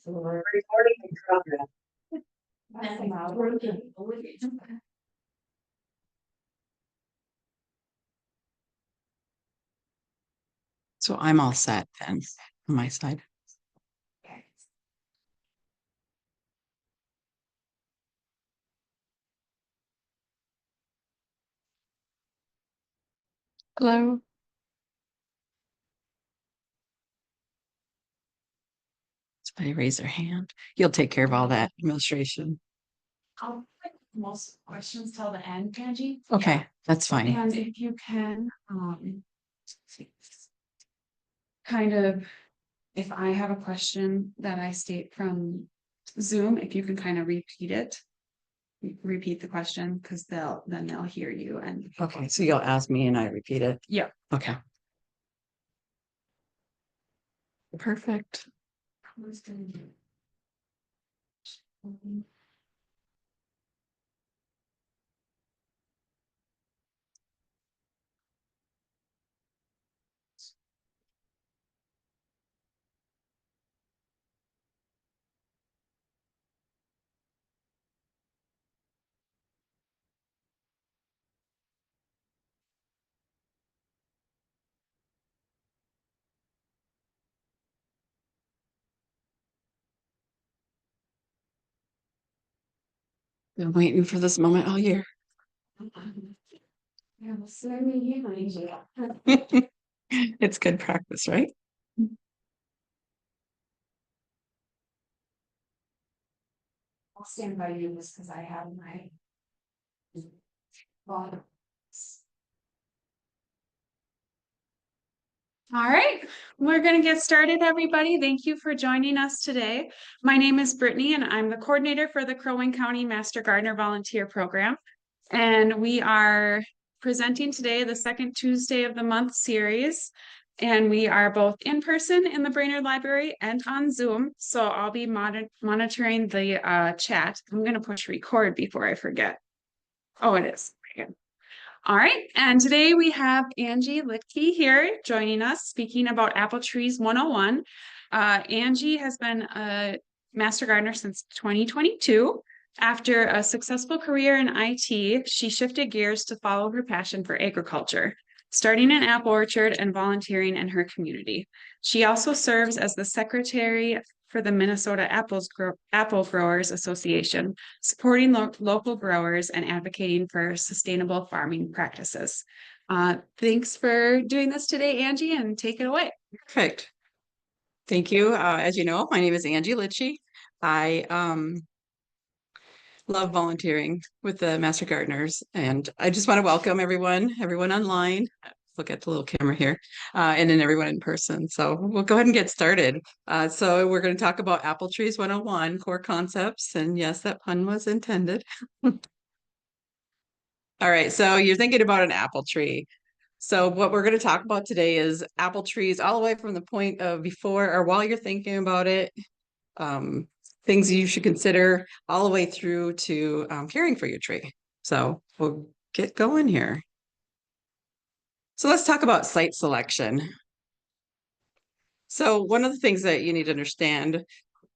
Recording in progress. So I'm all set then on my side. Hello. Somebody raise their hand. You'll take care of all that administration. I'll put most questions till the end, Angie. Okay, that's fine. And if you can, kind of, if I have a question that I state from Zoom, if you can kind of repeat the question, because they'll hear you. And Okay, so you'll ask me and I repeat it. yeah. Okay. Perfect. Been waiting for this moment all year. It's good practice, right? I'll stand by you just because I have my bottom. All right, we're going to get started, everybody. Thank you for joining us today. My name is Brittany, and I'm the coordinator for the Crow Wing County Master Gardener Volunteer Program. And we are presenting today the second Tuesday of the month series. And we are both in person in the Brainerd Library and on Zoom. So I'll be monitoring the chat. I'm going to push record before I forget. Oh, it is. Good. All right, and today we have Angie Litchy here joining us, speaking about Apple Trees 101. Angie has been a Master Gardener since 2022. After a successful career in IT, she shifted gears to follow her passion for agriculture, starting an apple orchard and volunteering in her community. She also serves as the secretary for the Minnesota Apple Growers Association, supporting local growers and advocating for sustainable farming practices. Thanks for doing this today, Angie, and take it away. Perfect. Thank you. As you know, my name is Angie Litchy. I love volunteering with the Master Gardeners, and I just want to welcome everyone online. Look at the little camera here, and then everyone in person. So we'll go ahead and get started. So we're going to talk about Apple Trees 101 core concepts, and yes, that pun was intended. All right, so you're thinking about an apple tree. So what we're going to talk about today is apple trees all the way from the point of before or while you're thinking about it, things you should consider all the way through to caring for your tree. So we'll get going here. So let's talk about site selection. So one of the things that you need to understand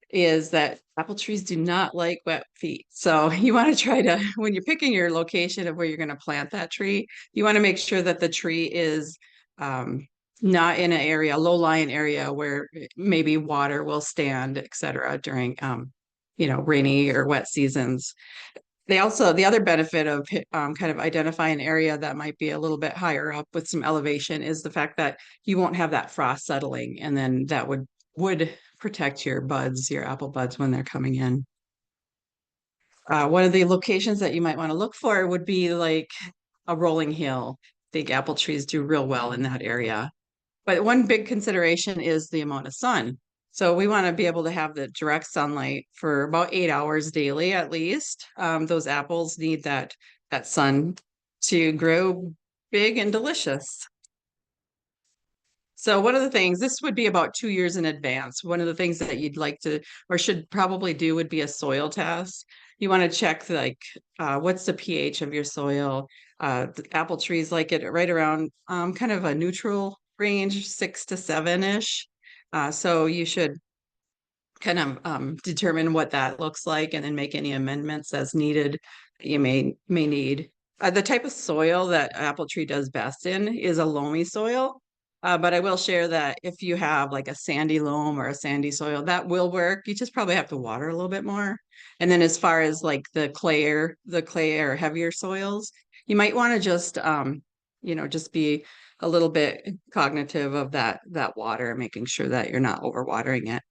is that apple trees do not like wet feet. So you want to try to, when you're picking your location of where you're going to plant that tree, you want to make sure that the tree is not in an area, low-lying area where maybe water will stand, et cetera, during rainy or wet seasons. The other benefit of kind of identifying an area that might be a little bit higher up with some elevation is the fact that you won't have that frost settling, and then that would protect your buds, your apple buds, when they're coming in. One of the locations that you might want to look for would be like a rolling hill. I think apple trees do real well in that area. But one big consideration is the amount of sun. So we want to be able to have the direct sunlight for about 8 hours daily, at least. Those apples need that sun to grow big and delicious. So one of the things, this would be about 2 years in advance. One of the things that you'd like to, or should probably do, would be a soil test. You want to check what's the pH of your soil. The apple trees like it right around kind of a neutral range, 6 to 7-ish. So you should kind of determine what that looks like and then make any amendments as needed that you may need. The type of soil that apple tree does best in is a loamy soil. But I will share that if you have like a sandy loam or a sandy soil, that will work. You just probably have to water a little bit more. And then as far as like the clay or heavier soils, you might want to just just be a little bit cognitive of that water, making sure that you're not overwatering it.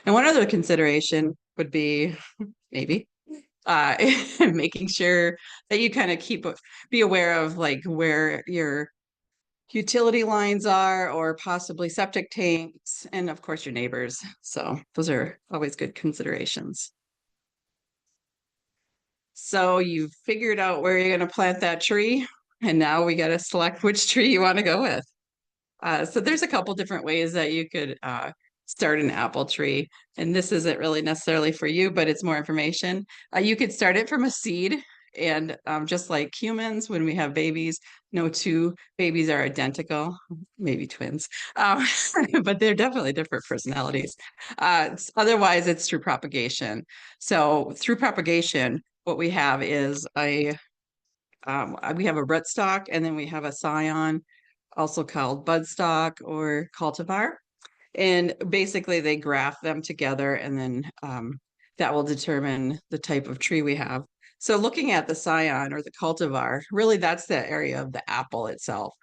And one other consideration would be maybe uh, making sure that you kind of be aware of like where your utility lines are or possibly septic tanks and of course your neighbors. So those are always good considerations. So you've figured out where you're going to plant that tree, and now we got to select which tree you want to go with. So there's a couple different ways that you could start an apple tree. And this isn't really necessarily for you, but it's more information. You could start it from a seed. And just like humans, when we have babies, no two babies are identical, maybe twins, but they're definitely different personalities. Otherwise, it's through propagation. So through propagation, what we have is we have a rootstock and then we have a scion, also called budstock or cultivar. And basically they graft them together and then that will determine the type of tree we have. So looking at the scion or the cultivar, really that's the area of the apple itself.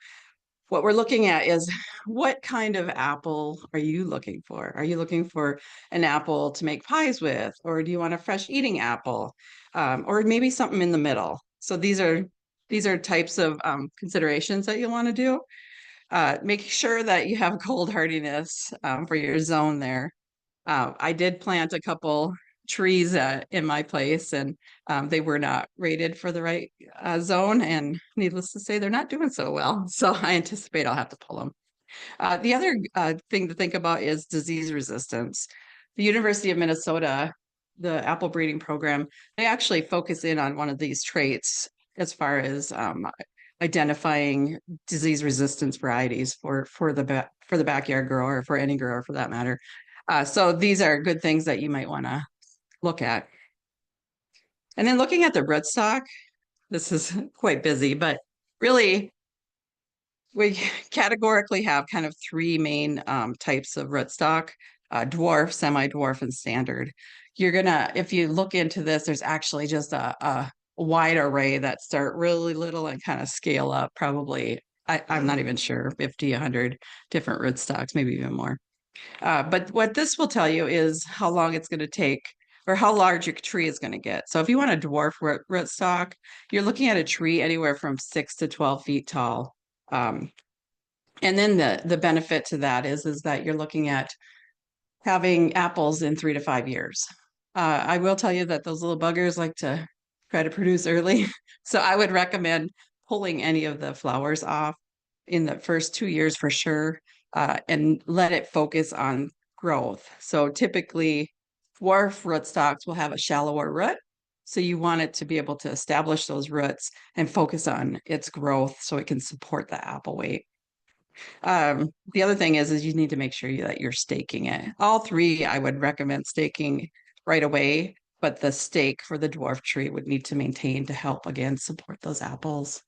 What we're looking at is what kind of apple are you looking for? Are you looking for an apple to make pies with, or do you want a fresh eating apple, or maybe something in the middle? So these are types of considerations that you want to do. Make sure that you have cold hardiness for your zone there. I did plant a couple trees in my place, and they were not rated for the right zone. And needless to say, they're not doing so well. So I anticipate I'll have to pull them. The other thing to think about is disease resistance. The University of Minnesota, the apple breeding program, they actually focus in on one of these traits as far as identifying disease resistance varieties for the backyard grower, for any grower for that matter. So these are good things that you might want to look at. And then looking at the rootstock, this is quite busy, but really we categorically have kind of three main types of rootstock: dwarf, semi-dwarf, and standard. If you look into this, there's actually just a wide array that start really little and kind of scale up probably, I'm not even sure, 50, 100 different rootstocks, maybe even more. But what this will tell you is how long it's going to take or how large your tree is going to get. So if you want a dwarf rootstock, you're looking at a tree anywhere from 6 to 12 feet tall. Um, and then the benefit to that is that you're looking at having apples in 3 to 5 years. I will tell you that those little buggers like to try to produce early. So I would recommend pulling any of the flowers off in the first 2 years for sure, and let it focus on growth. So typically, dwarf rootstocks will have a shallower root. So you want it to be able to establish those roots and focus on its growth so it can support the apple weight. The other thing is you need to make sure that you're staking it. All three, I would recommend staking right away, but the stake for the dwarf tree would need to maintain to help again support those apples.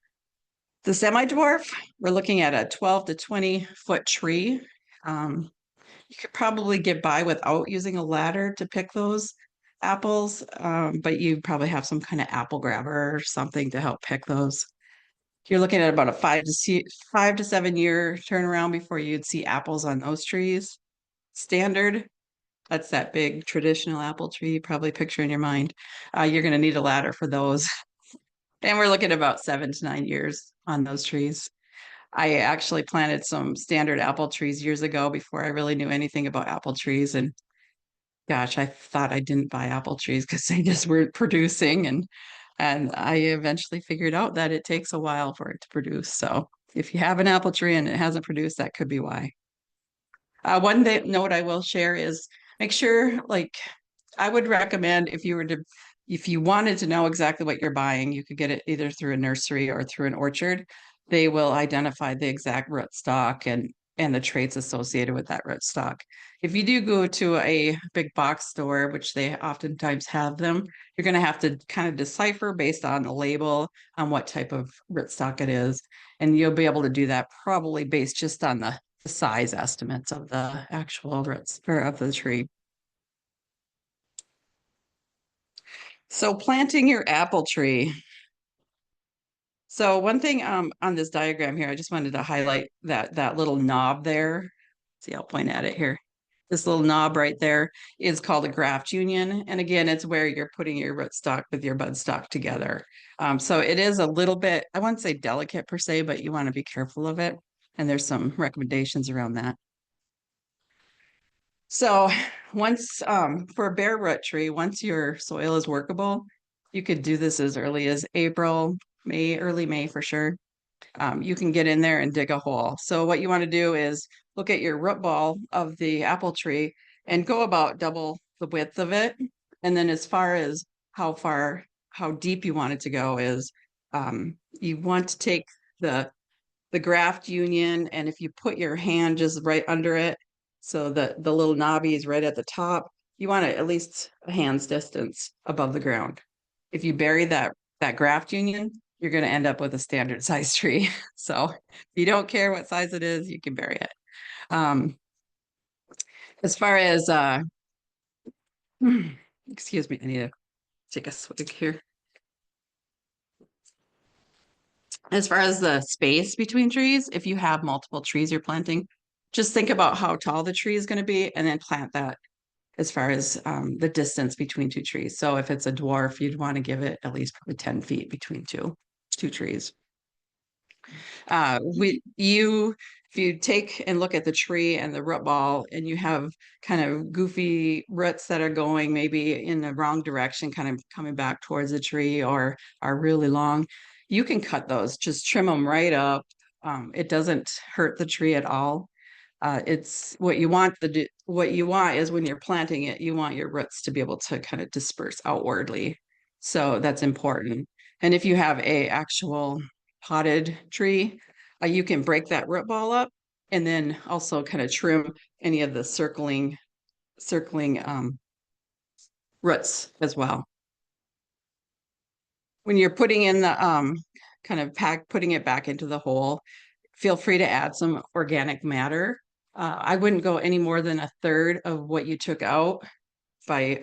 The semi-dwarf, we're looking at a 12 to 20 foot tree. You could probably get by without using a ladder to pick those apples, but you probably have some kind of apple grabber or something to help pick those. You're looking at about a 5 to 7 year turnaround before you'd see apples on those trees. Standard, that's that big traditional apple tree you probably picture in your mind. You're going to need a ladder for those. And we're looking at about 7 to 9 years on those trees. I actually planted some standard apple trees years ago before I really knew anything about apple trees. And gosh, I thought I didn't buy apple trees because they just weren't producing. And I eventually figured out that it takes a while for it to produce. So if you have an apple tree and it hasn't produced, that could be why. One note I will share is make sure, like, I would recommend if you wanted to know exactly what you're buying, you could get it either through a nursery or through an orchard. They will identify the exact rootstock and the traits associated with that rootstock. If you do go to a big box store, which they oftentimes have them, you're going to have to kind of decipher based on the label on what type of rootstock it is. And you'll be able to do that probably based just on the size estimates of the actual roots or of the tree. So planting your apple tree. So one thing on this diagram here, I just wanted to highlight that little knob there. See, I'll point at it here. This little knob right there is called a graft union. And again, it's where you're putting your rootstock with your budstock together. So it is a little bit, I wouldn't say delicate per se, but you want to be careful of it. And there's some recommendations around that. So once for a bare root tree, once your soil is workable, you could do this as early as April, May, early May for sure. You can get in there and dig a hole. So what you want to do is look at your root ball of the apple tree and go about double the width of it. And then as far as how deep you want it to go is you want to take the graft union, and if you put your hand just right under it, so that the little knobby is right at the top, you want it at least a hand's distance above the ground. If you bury that graft union, you're going to end up with a standard size tree. So if you don't care what size it is, you can bury it. As far as excuse me, I need to take a swig here. As far as the space between trees, if you have multiple trees you're planting, just think about how tall the tree is going to be and then plant that as far as the distance between two trees. So if it's a dwarf, you'd want to give it at least probably 10 feet between two trees. If you take and look at the tree and the root ball and you have kind of goofy roots that are going maybe in the wrong direction, kind of coming back towards the tree or are really long, you can cut those, just trim them right up. It doesn't hurt the tree at all. It's what you want is when you're planting it, you want your roots to be able to kind of disperse outwardly. So that's important. And if you have a actual potted tree, you can break that root ball up and then also kind of trim any of the circling roots as well. When you're putting in the putting it back into the hole, feel free to add some organic matter. I wouldn't go any more than a third of what you took out by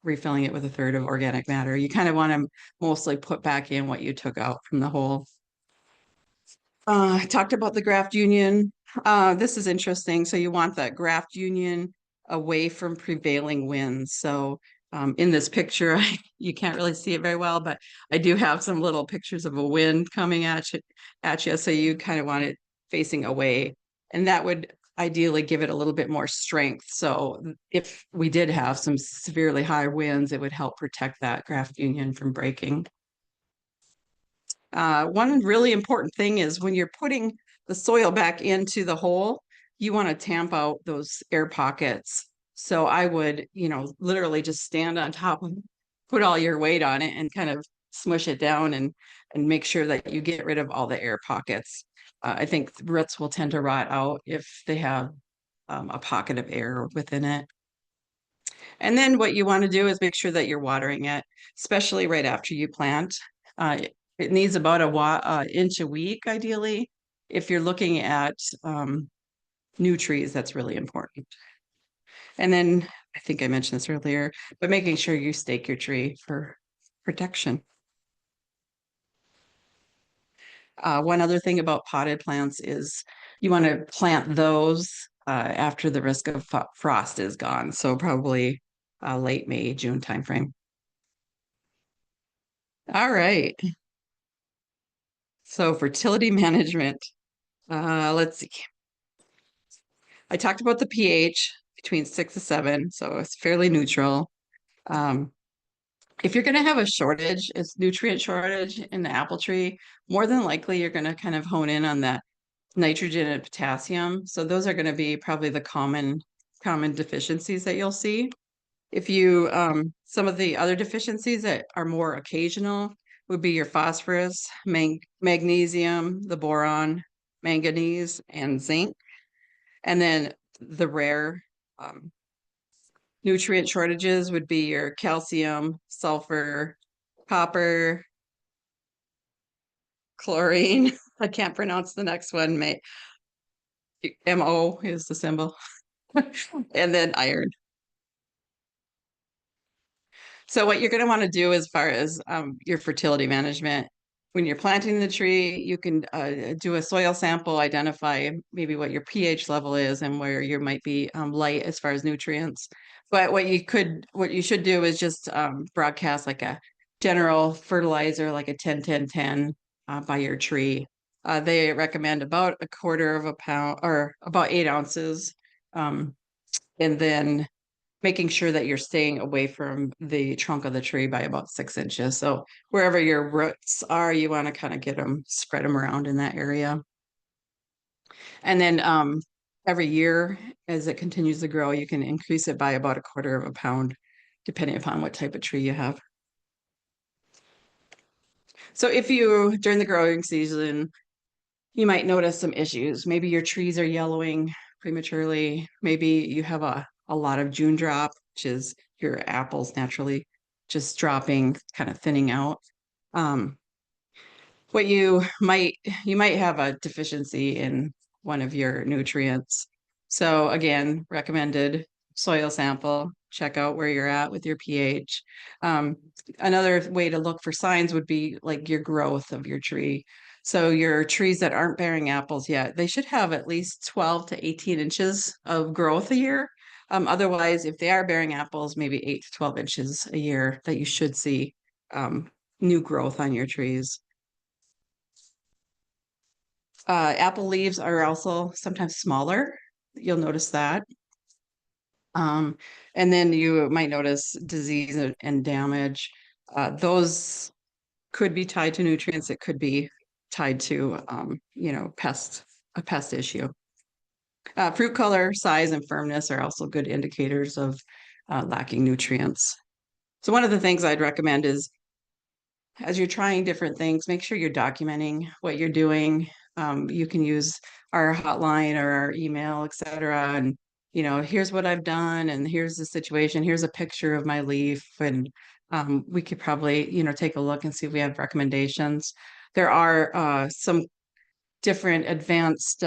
refilling it with a third of organic matter. You kind of want to mostly put back in what you took out from the hole. I talked about the graft union. This is interesting. So you want that graft union away from prevailing winds. So in this picture, you can't really see it very well, but I do have some little pictures of a wind coming at you. So you kind of want it facing away. And that would ideally give it a little bit more strength. So if we did have some severely high winds, it would help protect that graft union from breaking. One really important thing is when you're putting the soil back into the hole, you want to tamp out those air pockets. So I would, literally just stand on top of, put all your weight on it and kind of smush it down and make sure that you get rid of all the air pockets. I think roots will tend to rot out if they have a pocket of air within it. And then what you want to do is make sure that you're watering it, especially right after you plant. It needs about an inch a week, ideally. If you're looking at new trees, that's really important. And then I think I mentioned this earlier, but making sure you stake your tree for protection. One other thing about potted plants is you want to plant those after the risk of frost is gone. So probably late May, June timeframe. All right. So fertility management. Let's see. I talked about the pH between 6 to 7, so it's fairly neutral. If you're going to have a shortage, it's nutrient shortage in the apple tree, more than likely you're going to kind of hone in on that nitrogen and potassium. So those are going to be probably the common deficiencies that you'll see. If you some of the other deficiencies that are more occasional would be your phosphorus, magnesium, the boron, manganese, and zinc. And then the rare Nutrient shortages would be your calcium, sulfur, copper, chlorine. I can't pronounce the next one. MO is the symbol. And then iron. So what you're going to want to do as far as your fertility management, when you're planting the tree, you can do a soil sample, identify maybe what your pH level is and where you might be light as far as nutrients. But what you should do is just broadcast like a general fertilizer, like a 10-10-10 by your tree. They recommend about a quarter of a pound or about 8 ounces. And then making sure that you're staying away from the trunk of the tree by about 6 inches. So wherever your roots are, you want to kind of spread them around in that area. And then every year, as it continues to grow, you can increase it by about a quarter of a pound, depending upon what type of tree you have. So if you, during the growing season, you might notice some issues. Maybe your trees are yellowing prematurely. Maybe you have a lot of June drop, which is your apples naturally just dropping, kind of thinning out. What you might have a deficiency in one of your nutrients. So again, recommended soil sample, check out where you're at with your pH. Another way to look for signs would be like your growth of your tree. So your trees that aren't bearing apples yet, they should have at least 12 to 18 inches of growth a year. Otherwise, if they are bearing apples, maybe 8 to 12 inches a year that you should see new growth on your trees. Apple leaves are also sometimes smaller. You'll notice that. And then you might notice disease and damage. Those could be tied to nutrients. It could be tied to, a pest issue. Fruit color, size, and firmness are also good indicators of lacking nutrients. So one of the things I'd recommend is as you're trying different things, make sure you're documenting what you're doing. You can use our hotline or our email, etc. And, here's what I've done, and here's the situation. Here's a picture of my leaf. And we could probably, take a look and see if we have recommendations. There are some different advanced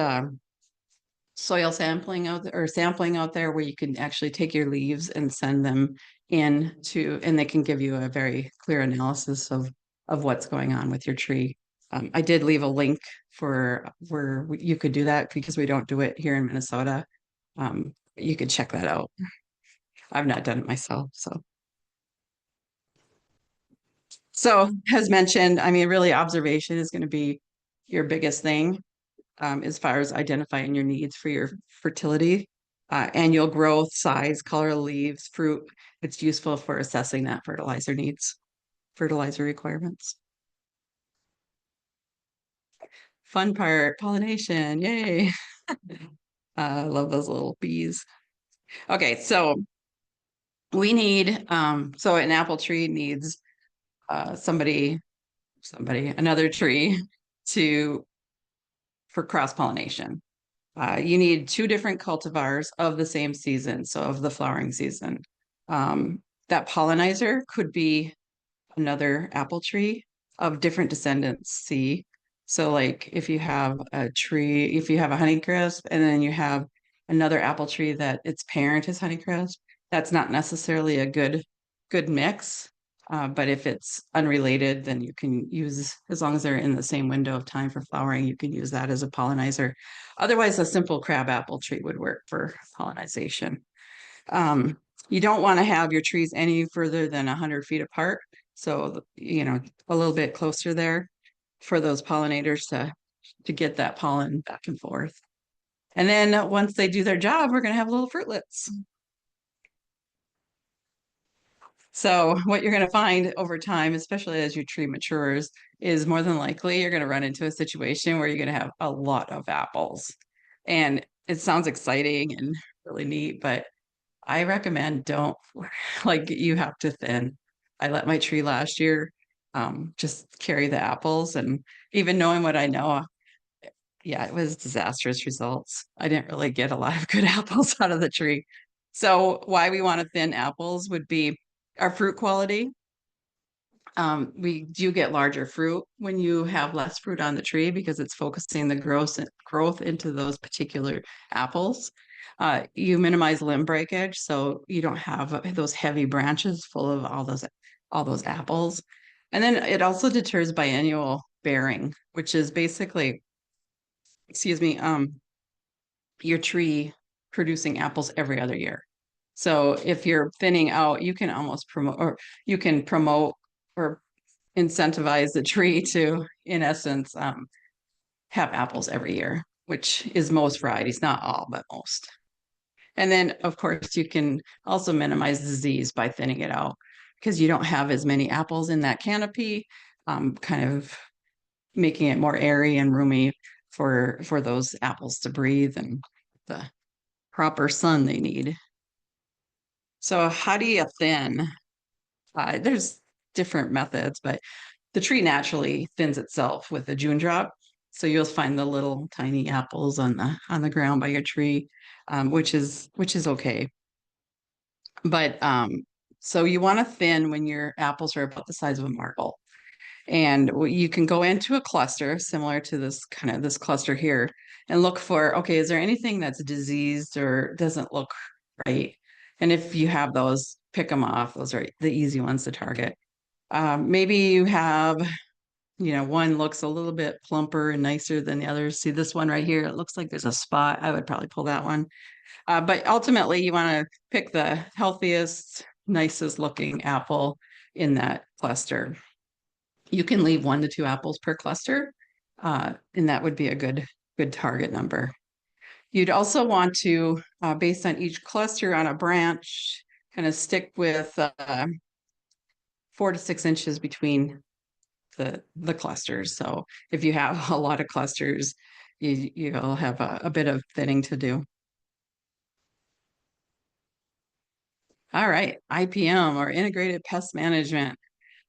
soil sampling out there where you can actually take your leaves and send them in and they can give you a very clear analysis of what's going on with your tree. I did leave a link for where you could do that because we don't do it here in Minnesota. You could check that out. I've not done it myself, so as mentioned, I mean, really observation is going to be your biggest thing. As far as identifying your needs for your fertility, annual growth, size, color of leaves, fruit. It's useful for assessing that fertilizer needs, fertilizer requirements. Fun part, pollination, yay. I love those little bees. Okay, so we need, so an apple tree needs another tree for cross-pollination. You need 2 different cultivars of the same season, so of the flowering season. That pollinizer could be another apple tree of different descendants. See, so like if you have a honeycrisp and then you have another apple tree that its parent is honeycrisp, that's not necessarily a good mix. But if it's unrelated, then you can use, as long as they're in the same window of time for flowering, you can use that as a pollinizer. Otherwise, a simple crabapple tree would work for pollinization. You don't want to have your trees any further than 100 feet apart. So, a little bit closer there for those pollinators to get that pollen back and forth. And then once they do their job, we're going to have little fruitlets. So what you're going to find over time, especially as your tree matures, is more than likely you're going to run into a situation where you're going to have a lot of apples. And it sounds exciting and really neat, but I recommend don't, like, you have to thin. I let my tree last year just carry the apples, and even knowing what I know, yeah, it was disastrous results. I didn't really get a lot of good apples out of the tree. So why we want to thin apples would be our fruit quality. We do get larger fruit when you have less fruit on the tree because it's focusing the growth into those particular apples. You minimize limb breakage, so you don't have those heavy branches full of all those apples. And then it also deters biennial bearing, which is basically, excuse me, your tree producing apples every other year. So if you're thinning out, you can almost promote or incentivize the tree to, in essence, have apples every year, which is most varieties, not all, but most. And then, of course, you can also minimize disease by thinning it out because you don't have as many apples in that canopy, kind of making it more airy and roomy for those apples to breathe and the proper sun they need. So how do you thin? There's different methods, but the tree naturally thins itself with a June drop. So you'll find the little tiny apples on the ground by your tree, which is okay. But so you want to thin when your apples are about the size of a marble. And you can go into a cluster similar to this cluster here and look for, okay, is there anything that's diseased or doesn't look right? And if you have those, pick them off. Those are the easy ones to target. Maybe you have, one looks a little bit plumper and nicer than the others. See this one right here? It looks like there's a spot. I would probably pull that one. But ultimately, you want to pick the healthiest, nicest looking apple in that cluster. You can leave 1 to 2 apples per cluster, and that would be a good target number. You'd also want to, based on each cluster on a branch, kind of stick with 4 to 6 inches between the clusters. So if you have a lot of clusters, you'll have a bit of thinning to do. All right, IPM or integrated pest management.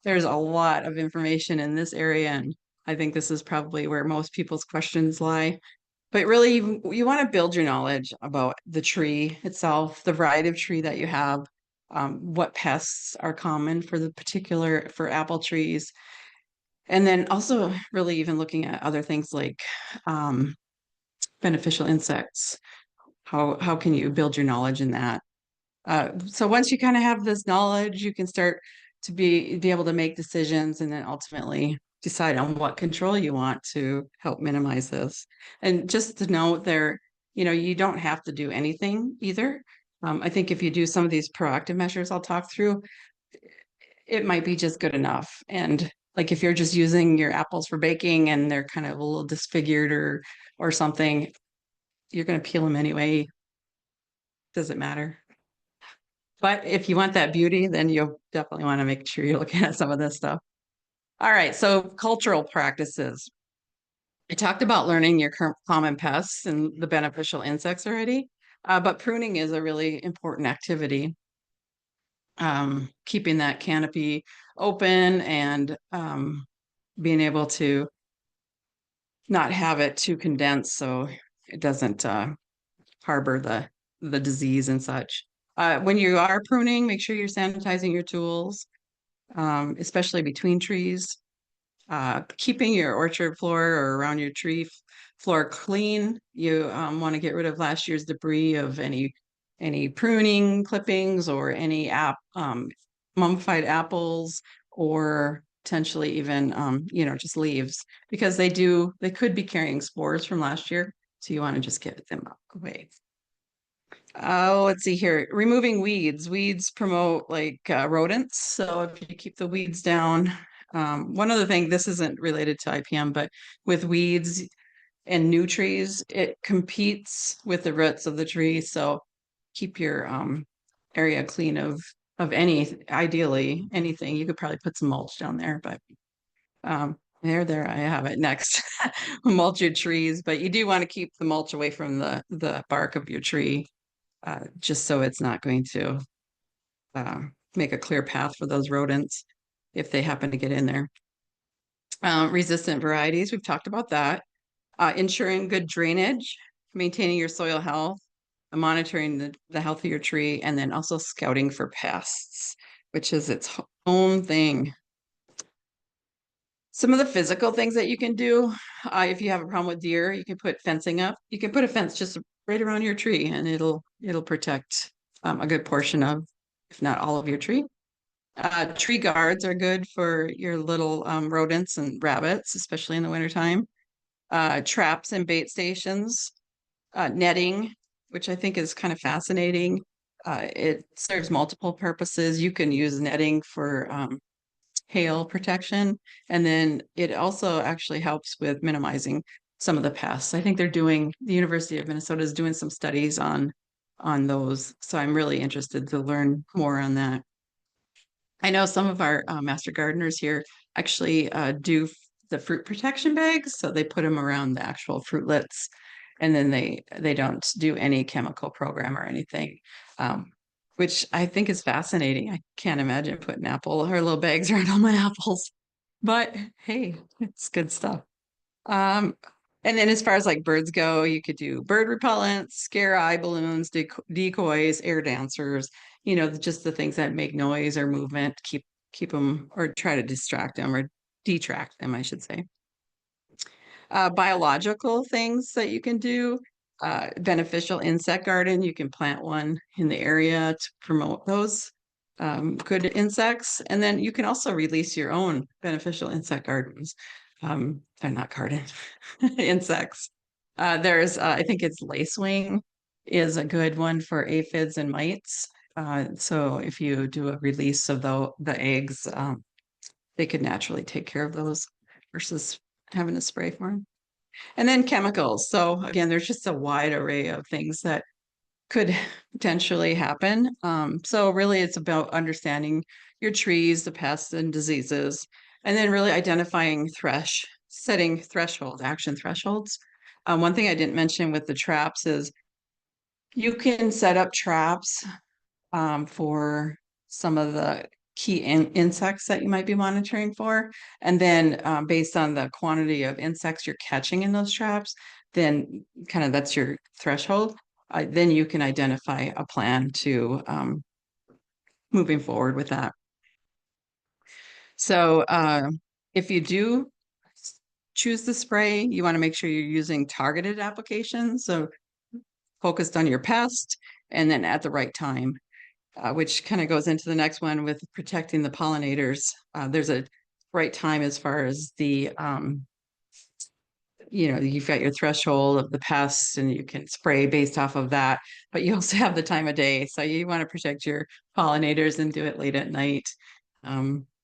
There's a lot of information in this area, and I think this is probably where most people's questions lie. But really, you want to build your knowledge about the tree itself, the variety of tree that you have, what pests are common for apple trees, and then also really even looking at other things like beneficial insects. How can you build your knowledge in that? So once you kind of have this knowledge, you can start to be able to make decisions and then ultimately decide on what control you want to help minimize this. And just to note there, you don't have to do anything either. I think if you do some of these proactive measures I'll talk through, it might be just good enough. And like if you're just using your apples for baking and they're kind of a little disfigured or something, you're going to peel them anyway. Does it matter? But if you want that beauty, then you'll definitely want to make sure you're looking at some of this stuff. All right, so cultural practices. I talked about learning your common pests and the beneficial insects already, but pruning is a really important activity. Keeping that canopy open and being able to not have it too condensed so it doesn't harbor the disease and such. When you are pruning, make sure you're sanitizing your tools, especially between trees. Keeping your orchard floor or around your tree floor clean. You want to get rid of last year's debris of any pruning clippings or any mummified apples or potentially even just leaves because they could be carrying spores from last year. So you want to just get them away. Oh, let's see here. Removing weeds. Weeds promote like rodents. So if you keep the weeds down, one other thing, this isn't related to IPM, but with weeds and new trees, it competes with the roots of the tree. So keep your area clean of ideally anything. You could probably put some mulch down there, but there, I have it next. Mulch your trees, but you do want to keep the mulch away from the bark of your tree. Just so it's not going to make a clear path for those rodents if they happen to get in there. Resistant varieties, we've talked about that. Ensuring good drainage, maintaining your soil health. monitoring the health of your tree, and then also scouting for pests, which is its own thing. Some of the physical things that you can do, if you have a problem with deer, you can put fencing up. You can put a fence just right around your tree, and it'll protect a good portion of, if not all of your tree. Tree guards are good for your little rodents and rabbits, especially in the wintertime. Traps and bait stations, netting, which I think is kind of fascinating. It serves multiple purposes. You can use netting for hail protection, and then it also actually helps with minimizing some of the pests. I think the University of Minnesota is doing some studies on those, so I'm really interested to learn more on that. I know some of our master gardeners here actually do the fruit protection bags, so they put them around the actual fruitlets, and then they don't do any chemical program or anything, which I think is fascinating. I can't imagine putting apple or little bags around all my apples, but hey, it's good stuff. Um, and then as far as like birds go, you could do bird repellents, scare eye balloons, decoys, air dancers, just the things that make noise or movement, keep them or try to distract them or detract them, I should say. Biological things that you can do, beneficial insect garden. You can plant one in the area to promote those good insects. And then you can also release your own beneficial insect gardens. They're not gardens, insects. I think it's lacewing is a good one for aphids and mites. So if you do a release of the eggs, they could naturally take care of those versus having to spray for them. And then chemicals. So again, there's just a wide array of things that could potentially happen. So really it's about understanding your trees, the pests and diseases, and then really identifying setting action thresholds. One thing I didn't mention with the traps is you can set up traps for some of the key insects that you might be monitoring for. And then based on the quantity of insects you're catching in those traps, then kind of that's your threshold. Then you can identify a plan to moving forward with that. So if you do choose the spray, you want to make sure you're using targeted applications. So focused on your pest and then at the right time. Which kind of goes into the next one with protecting the pollinators. There's a right time as far as you've got your threshold of the pests and you can spray based off of that, but you also have the time of day. So you want to protect your pollinators and do it late at night,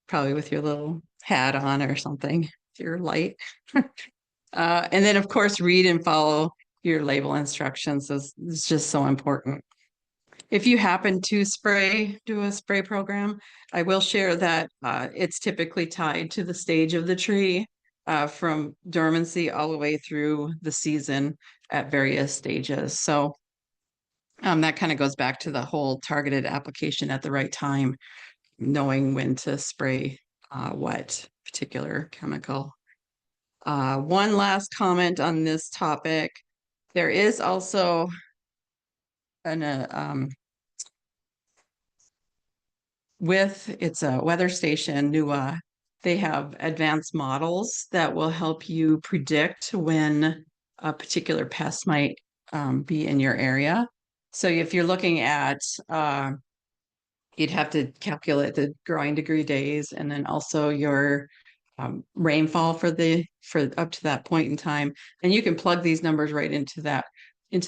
probably with your little hat on or something, your light. And then of course, read and follow your label instructions. It's just so important. If you happen to do a spray program, I will share that it's typically tied to the stage of the tree from dormancy all the way through the season at various stages. So that kind of goes back to the whole targeted application at the right time, knowing when to spray what particular chemical. One last comment on this topic. There is also it's a weather station, NUA, they have advanced models that will help you predict when a particular pest might be in your area. So if you're looking at, you'd have to calculate the growing degree days and then also your rainfall for up to that point in time. And you can plug these numbers right into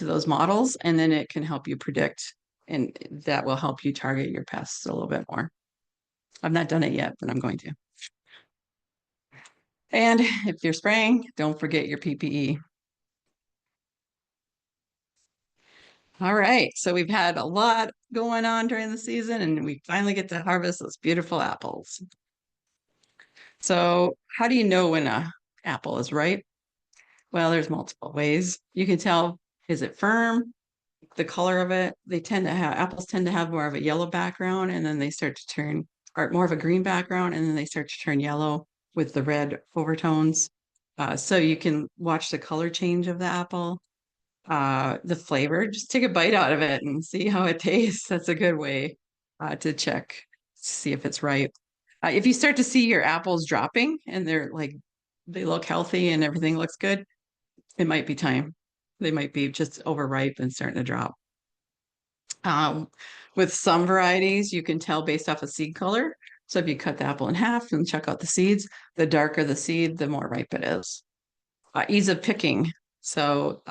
those models, and then it can help you predict, and that will help you target your pests a little bit more. I've not done it yet, but I'm going to. And if you're spraying, don't forget your PPE. All right, so we've had a lot going on during the season, and we finally get to harvest those beautiful apples. So how do you know when an apple is ripe? Well, there's multiple ways. You can tell, is it firm? The color of it, apples tend to have more of a yellow background, and then they start to turn, or more of a green background, and then they start to turn yellow with the red overtones. So you can watch the color change of the apple. the flavor, just take a bite out of it and see how it tastes. That's a good way to check, see if it's ripe. If you start to see your apples dropping and they're like, they look healthy and everything looks good, it might be time. They might be just overripe and starting to drop. Um, with some varieties, you can tell based off of seed color. So if you cut the apple in half and check out the seeds, the darker the seed, the more ripe it is. Ease of picking. So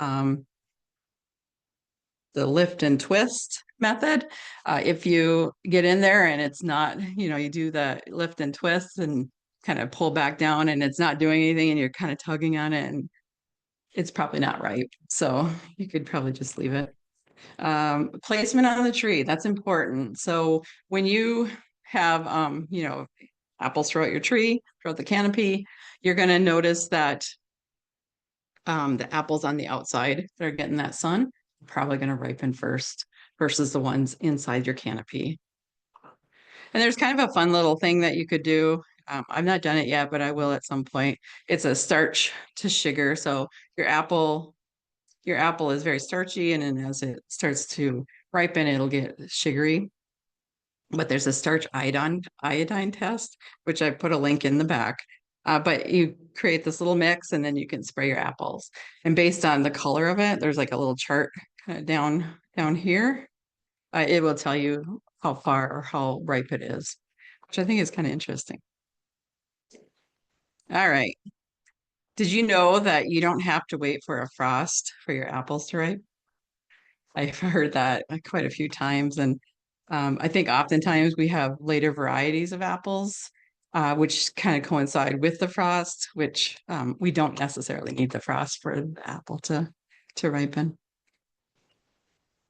the lift and twist method. If you get in there and it's not, you do the lift and twist and kind of pull back down and it's not doing anything and you're kind of tugging on it and it's probably not ripe. So you could probably just leave it. Placement on the tree, that's important. So when you have, apples throughout your tree, throughout the canopy, you're going to notice that the apples on the outside that are getting that sun are probably going to ripen first versus the ones inside your canopy. And there's kind of a fun little thing that you could do. I've not done it yet, but I will at some point. It's a starch to sugar. So your apple is very starchy, and then as it starts to ripen, it'll get sugary. But there's a starch iodine test, which I put a link in the back. But you create this little mix and then you can spray your apples. And based on the color of it, there's like a little chart kind of down here. It will tell you how far or how ripe it is, which I think is kind of interesting. All right. Did you know that you don't have to wait for a frost for your apples to ripe? I've heard that quite a few times. And I think oftentimes we have later varieties of apples, which kind of coincide with the frost, which we don't necessarily need the frost for the apple to ripen.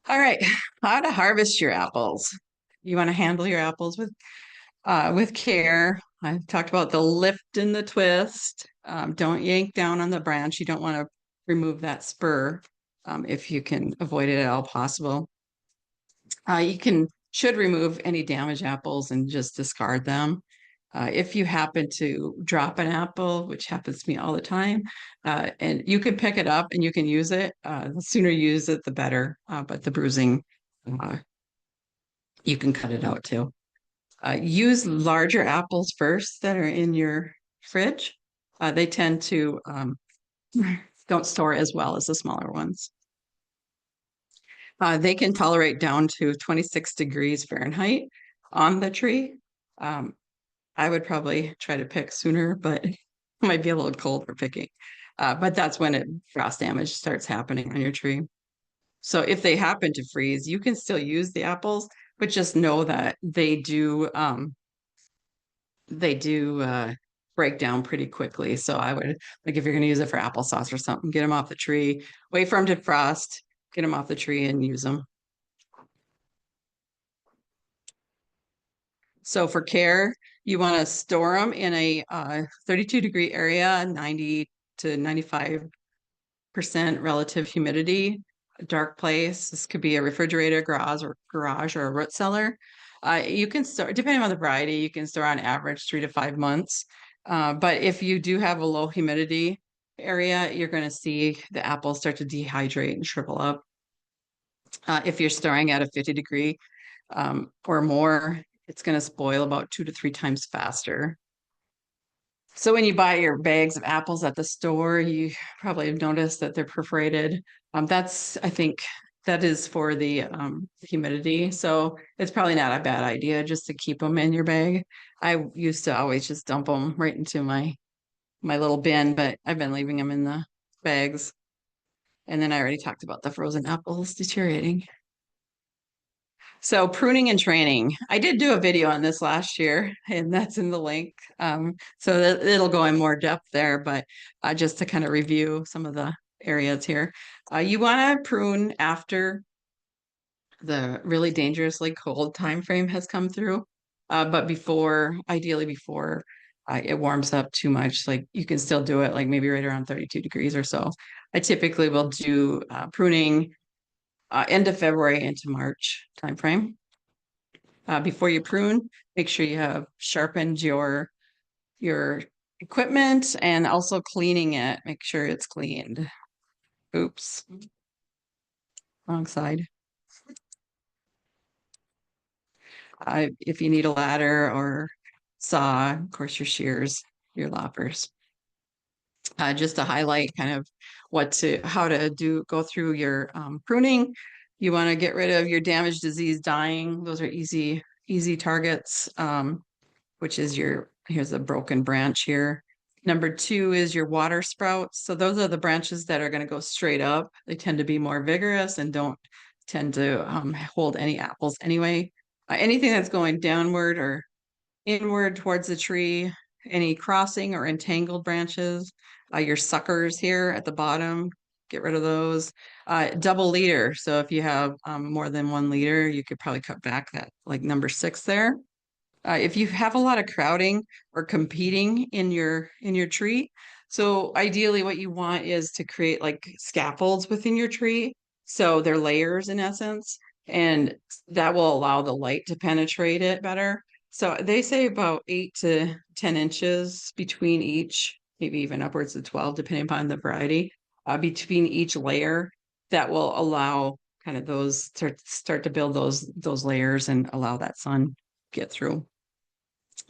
All right, how to harvest your apples. You want to handle your apples with care. I talked about the lift and the twist. Don't yank down on the branch. You don't want to remove that spur if you can avoid it at all possible. You should remove any damaged apples and just discard them. If you happen to drop an apple, which happens to me all the time, and you can pick it up and you can use it. The sooner you use it, the better. But the bruising, you can cut it out too. Use larger apples first that are in your fridge. They tend to don't store as well as the smaller ones. They can tolerate down to 26 degrees Fahrenheit on the tree. I would probably try to pick sooner, but it might be a little cold for picking. But that's when frost damage starts happening on your tree. So if they happen to freeze, you can still use the apples, but just know that they do break down pretty quickly. So I would, like, if you're going to use it for applesauce or something, get them off the tree, wait for them to frost, get them off the tree and use them. So for care, you want to store them in a 32-degree area, 90 to 95% relative humidity, a dark place. This could be a refrigerator, garage, or a root cellar. You can store, depending on the variety, you can store on average 3 to 5 months. But if you do have a low humidity area, you're going to see the apples start to dehydrate and shrivel up. If you're storing at a 50-degree or more, it's going to spoil about 2 to 3 times faster. So when you buy your bags of apples at the store, you probably have noticed that they're perforated. I think that is for the humidity. So it's probably not a bad idea just to keep them in your bag. I used to always just dump them right into my little bin, but I've been leaving them in the bags. And then I already talked about the frozen apples deteriorating. So pruning and training. I did do a video on this last year, and that's in the link. So it'll go in more depth there, but just to kind of review some of the areas here. You want to prune after the really dangerously cold time frame has come through, but ideally before it warms up too much. Like you can still do it like maybe right around 32 degrees or so. I typically will do pruning end of February into March timeframe. Before you prune, make sure you have sharpened your equipment and also cleaning it. Make sure it's cleaned. Oops. wrong side. If you need a ladder or saw, of course, your shears, your loppers. Just to highlight kind of how to go through your pruning. You want to get rid of your damaged, disease, dying. Those are easy targets, which is here's a broken branch here. Number 2 is your water sprouts. So those are the branches that are going to go straight up. They tend to be more vigorous and don't tend to hold any apples anyway. Anything that's going downward or inward towards the tree, any crossing or entangled branches, your suckers here at the bottom, get rid of those. Double leader. So if you have more than 1 leader, you could probably cut back that, like number 6 there. If you have a lot of crowding or competing in your tree, so ideally what you want is to create like scaffolds within your tree. So they're layers in essence, and that will allow the light to penetrate it better. So they say about 8 to 10 inches between each, maybe even upwards of 12, depending upon the variety, between each layer. That will allow kind of those start to build those layers and allow that sun get through.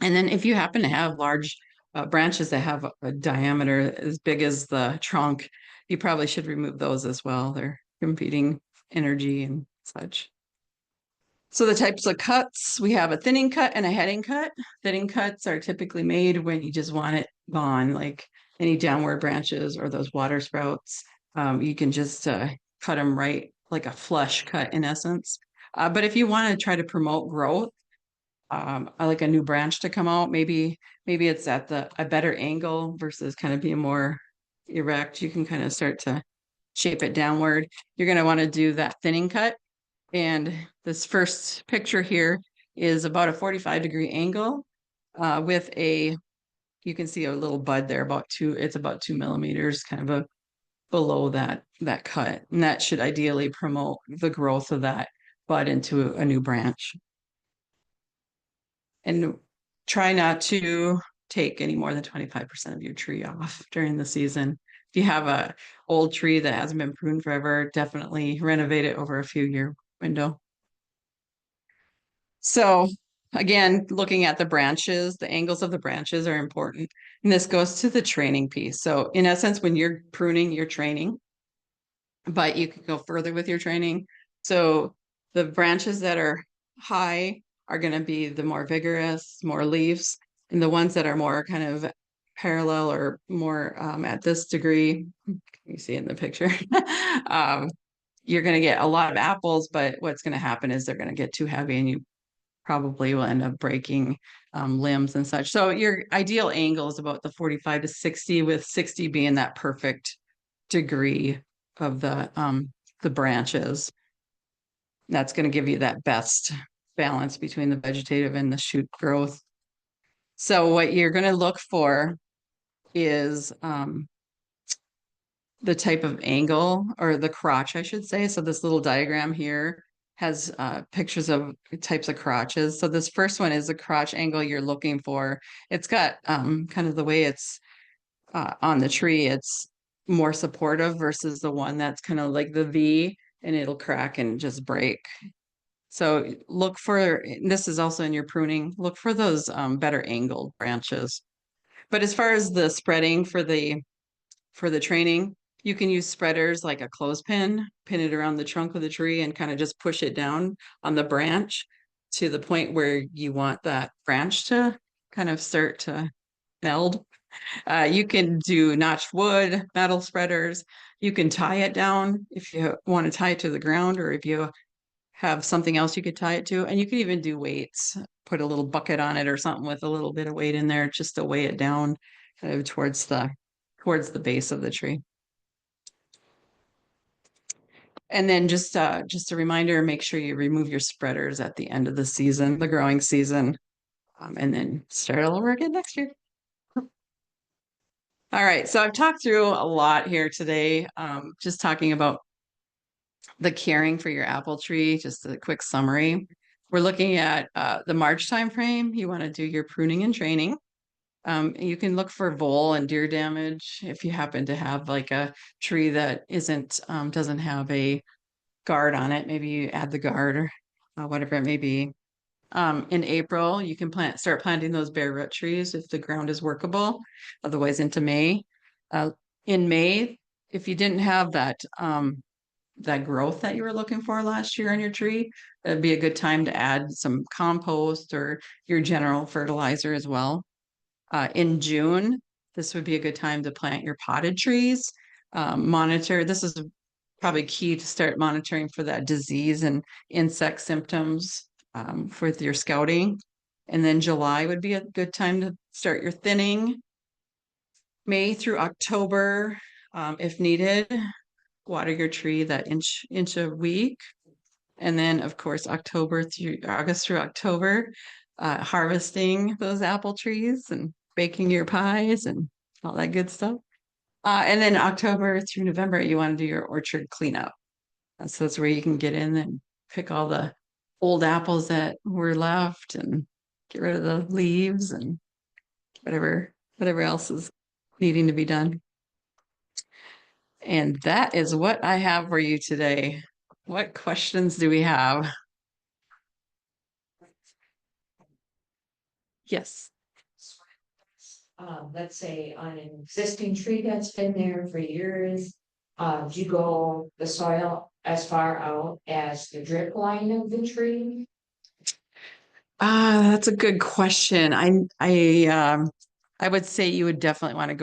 And then if you happen to have large branches that have a diameter as big as the trunk, you probably should remove those as well. They're competing energy and such. So the types of cuts, we have a thinning cut and a heading cut. Thinning cuts are typically made when you just want it gone, like any downward branches or those water sprouts. You can just cut them right, like a flush cut in essence. But if you want to try to promote growth, I like a new branch to come out. Maybe it's at a better angle versus kind of being more erect. You can kind of start to shape it downward. You're going to want to do that thinning cut. And this first picture here is about a 45-degree angle with you can see a little bud there, it's about 2 millimeters, kind of below that cut. And that should ideally promote the growth of that bud into a new branch. And try not to take any more than 25% of your tree off during the season. If you have a old tree that hasn't been pruned forever, definitely renovate it over a few year window. So again, looking at the branches, the angles of the branches are important. And this goes to the training piece. So in essence, when you're pruning, you're training, but you can go further with your training. So the branches that are high are going to be the more vigorous, more leaves, and the ones that are more kind of parallel or more at this degree, you see in the picture, you're going to get a lot of apples, but what's going to happen is they're going to get too heavy and you probably will end up breaking limbs and such. So your ideal angle is about the 45 to 60, with 60 being that perfect degree of the branches. That's going to give you that best balance between the vegetative and the shoot growth. So what you're going to look for is the type of angle, or the crotch, I should say. So this little diagram here has pictures of types of crotches. So this first one is the crotch angle you're looking for. It's got kind of the way it's on the tree, it's more supportive versus the one that's kind of like the V, and it'll crack and just break. So look for, this is also in your pruning, look for those better angled branches. But as far as the spreading for the training, you can use spreaders like a clothespin, pin it around the trunk of the tree and kind of just push it down on the branch to the point where you want that branch to kind of start to meld. You can do notched wood, metal spreaders. You can tie it down if you want to tie it to the ground, or if you have something else you could tie it to. And you can even do weights, put a little bucket on it or something with a little bit of weight in there just to weigh it down kind of towards the base of the tree. And then just a reminder, make sure you remove your spreaders at the end of the season, the growing season, and then start all over again next year. All right, so I've talked through a lot here today, just talking about the caring for your apple tree, just a quick summary. We're looking at the March timeframe. You want to do your pruning and training. You can look for vole and deer damage if you happen to have like a tree that doesn't have a guard on it, maybe you add the guard or whatever it may be. In April, you can start planting those bare root trees if the ground is workable, otherwise into May. Uh, in May, if you didn't have that growth that you were looking for last year on your tree, that'd be a good time to add some compost or your general fertilizer as well. In June, this would be a good time to plant your potted trees. Monitor, this is probably key to start monitoring for that disease and insect symptoms for your scouting. And then July would be a good time to start your thinning. May through October, if needed, water your tree that inch a week. And then, of course, August through October, harvesting those apple trees and baking your pies and all that good stuff. And then October through November, you want to do your orchard cleanup. So that's where you can get in and pick all the old apples that were left and get rid of the leaves and whatever else is needing to be done. And that is what I have for you today. What questions do we have? Yes. Let's say on an existing tree that's been there for years, do you go the soil as far out as the drip line of the tree? That's a good question. I would say you would definitely want to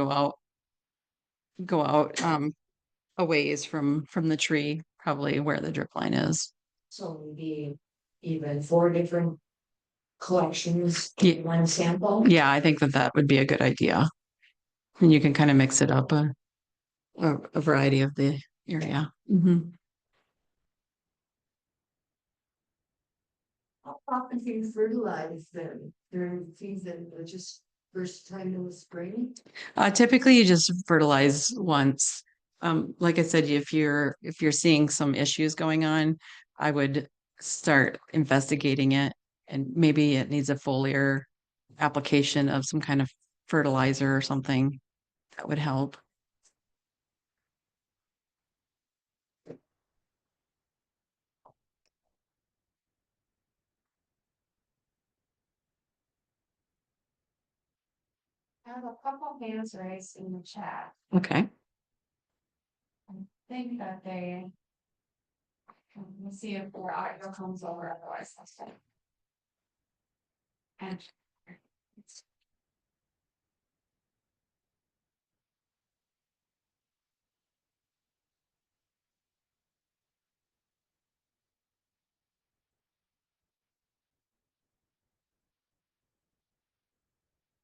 go out a ways from the tree, probably where the drip line is. So maybe even 4 different collections Yeah. in one sample? Yeah, I think that would be a good idea. And you can kind of mix it up a variety of the area. How often do you fertilize them during the season, or just first time in the spring? Typically, you just fertilize once. Like I said, if you're seeing some issues going on, I would start investigating it, and maybe it needs a foliar application of some kind of fertilizer or something that would help. I have a couple hands raised in the chat. Okay. I think that they. Let's see if our audio comes over, otherwise that's fine. And.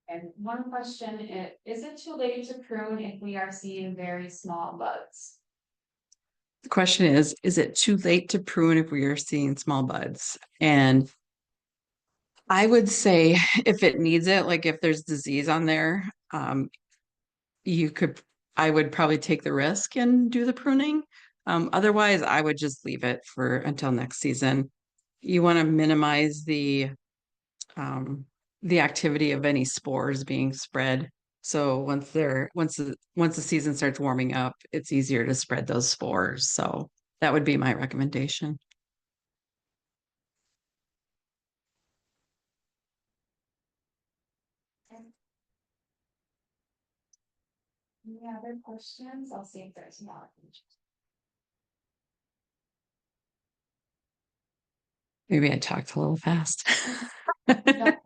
And one question is it too late to prune if we are seeing very small buds? The question is it too late to prune if we are seeing small buds? And I would say if it needs it, like if there's disease on there, I would probably take the risk and do the pruning. Otherwise, I would just leave it for until next season. You want to minimize the activity of any spores being spread. So once the season starts warming up, it's easier to spread those spores. So that would be my recommendation. Any other questions? I'll see if there's not. Maybe I talked a little fast. Okay,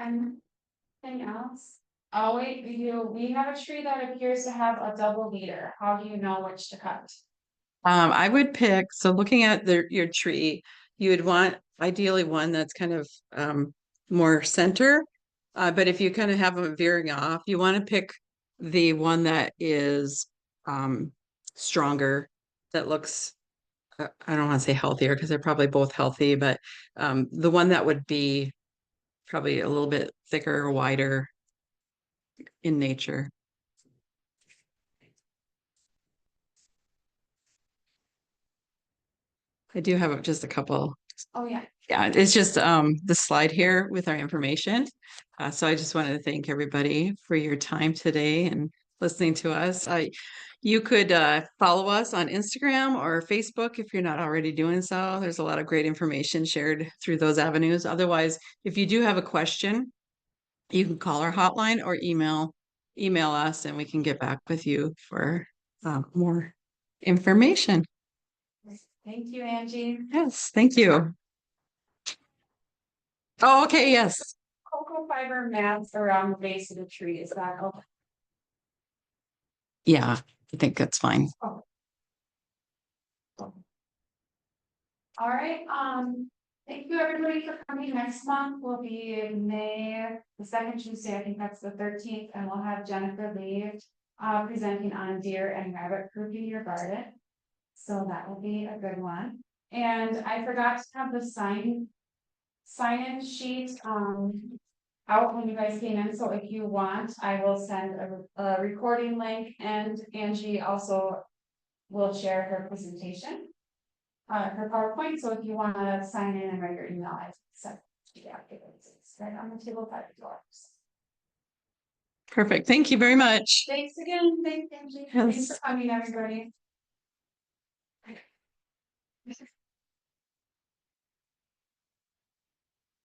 anything else? Oh, wait, we have a tree that appears to have a double leader. How do you know which to cut? I would pick, so looking at your tree, you would want ideally one that's kind of more center. But if you kind of have them veering off, you want to pick the one that is stronger, that looks, I don't want to say healthier because they're probably both healthy, but the one that would be probably a little bit thicker or wider in nature. I do have just a couple. Oh, yeah. Yeah, it's just the slide here with our information. So I just wanted to thank everybody for your time today and listening to us. You could follow us on Instagram or Facebook if you're not already doing so. There's a lot of great information shared through those avenues. Otherwise, if you do have a question, you can call our hotline or email us, and we can get back with you for more information. Thank you, Angie. Yes, thank you. Oh, okay, yes. Cocoa fiber mats around the base of the tree, is that okay? Yeah, I think that's fine. All right, thank you everybody for coming. Next month will be in May, the second Tuesday, I think that's the 13th, and we'll have Jennifer Lee presenting on deer and rabbit proofing your garden. So that will be a good one. And I forgot to have the sign-in sheet out when you guys came in. So if you want, I will send a recording link, and Angie also will share her presentation. Her PowerPoint, so if you want to sign in and write your email, I sent it's right on the table by the door. Perfect. Thank you very much. Thanks again. Thanks, Angie. Thanks for coming, everybody.